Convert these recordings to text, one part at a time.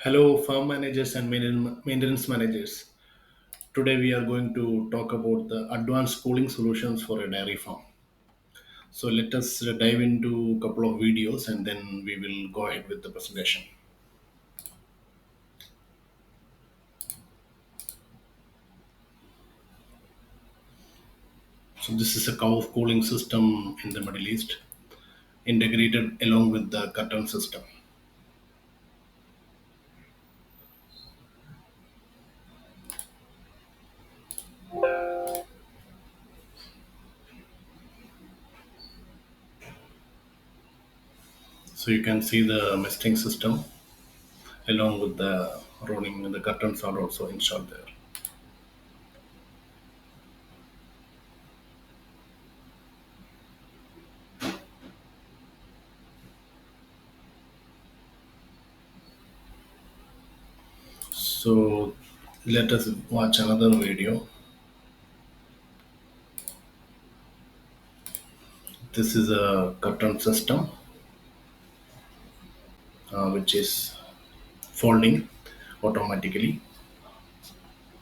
Hello, farm managers and maintenance managers. Today we are going to talk about the advanced cooling solutions for a dairy farm. So let us dive into a couple of videos and then we will go ahead with the presentation. So this is a cow cooling system in the Middle East, integrated along with the curtain system. So you can see the misting system along with the rolling. The curtains are also installed there. So let us watch another video. This is a curtain system which is folding automatically.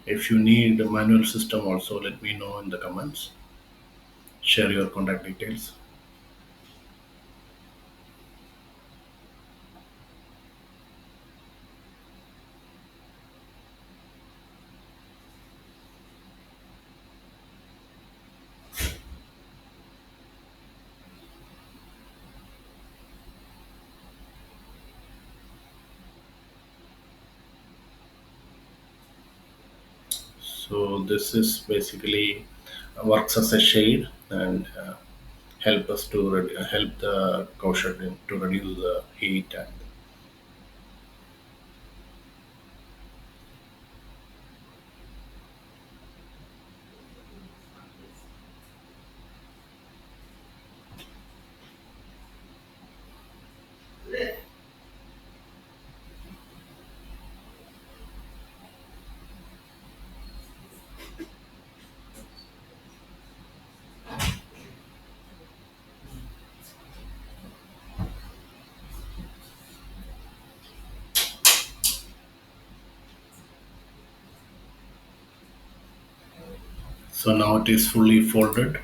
If you need a manual system also, let me know in the comments. Share your contact details. So this is basically works as a shade and help us to help the cow shed to reduce the heat. And so now it is fully folded.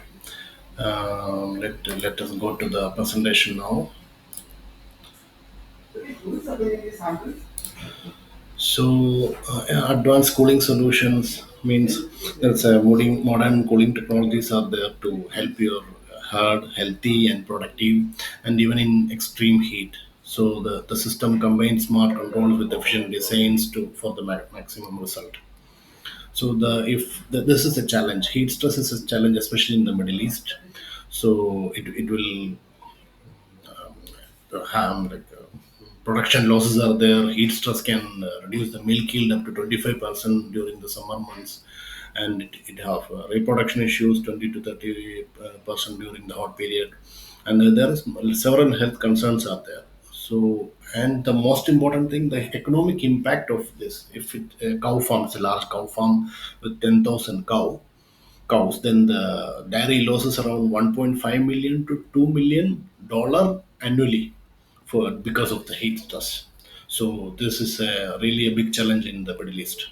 Let us go to the presentation now. So, advanced cooling solutions means there's a modern cooling technologies are there to help your herd healthy and productive, and even in extreme heat. So the system combines smart controls with efficient designs to for the maximum result. So this is a challenge. Heat stress is a challenge, especially in the Middle East. So it will production losses are there. Heat stress can reduce the milk yield up to 25% during the summer months, and it have reproduction issues 20 to 30% during the hot period, and there is several health concerns are there. So, and the most important thing, the economic impact of this, if it a cow farm is a large cow farm with 10,000 cows, then the dairy losses around 1.5 million to $2 million annually for because of the heat stress. So this is really a big challenge in the Middle East.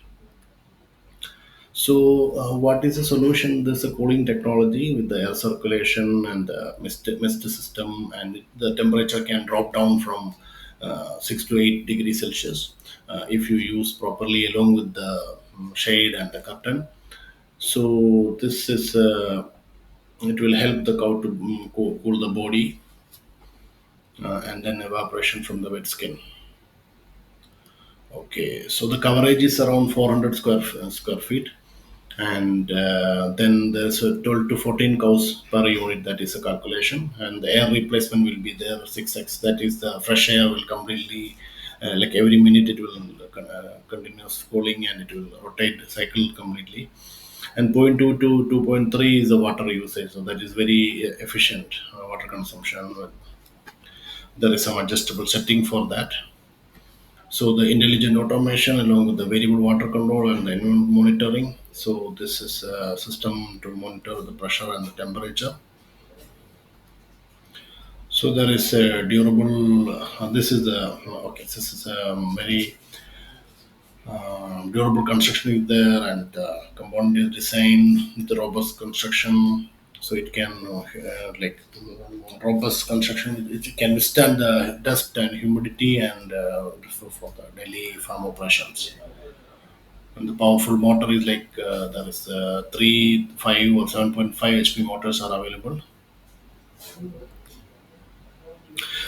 So what is the solution? There's a cooling technology with the air circulation and the mist system, and the temperature can drop down from 6 to 8 degrees Celsius if you use properly along with the shade and the curtain. So this is it will help the cow to cool the body and then evaporation from the wet skin. Okay, so the coverage is around 400 square feet, and then there's a 12 to 14 cows per unit. That is a calculation, and the air replacement will be there 6x. That is the fresh air will completely like every minute it will continuous cooling and it will rotate cycle completely. And point 2 to 2.3 is the water usage, so that is very efficient water consumption. There is some adjustable setting for that. So the intelligent automation along with the variable water control and the environment monitoring. So this is a system to monitor the pressure and the temperature. So there is a durable. This is the okay. This is a very Durable construction is there, and component is designed with the robust construction, so it can robust construction. It can withstand the dust and humidity, and for the daily farm operations. And the powerful motor is like there is 3, 5, or 7.5 HP motors are available.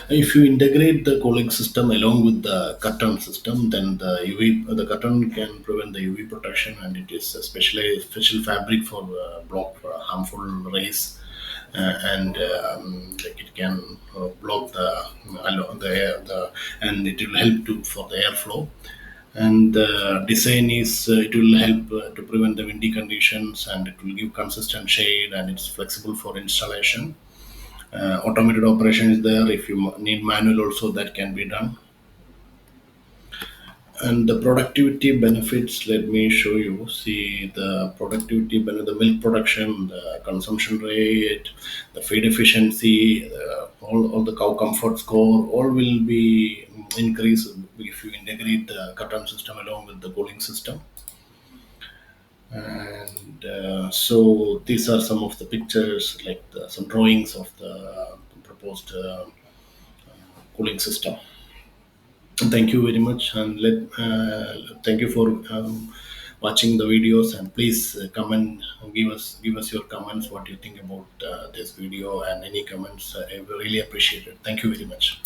If you integrate the cooling system along with the curtain system, then the curtain can prevent the UV protection, and it is especially special fabric for block harmful rays, and like it can block the air, and it will help to for the airflow. And the design is it will help to prevent the windy conditions, and it will give consistent shade, and it's flexible for installation. Automated operation is there. If you need manual also, that can be done. And the productivity benefits, let me show you. See the productivity the milk production, the consumption rate, the feed efficiency, all the cow comfort score, all will be increased if you integrate the curtain system along with the cooling system. And so these are some of the pictures, like some drawings of the proposed cooling system. Thank you very much, and thank you for watching the videos. And please comment, give us your comments. What you think about this video, and any comments? I really appreciate it. Thank you very much.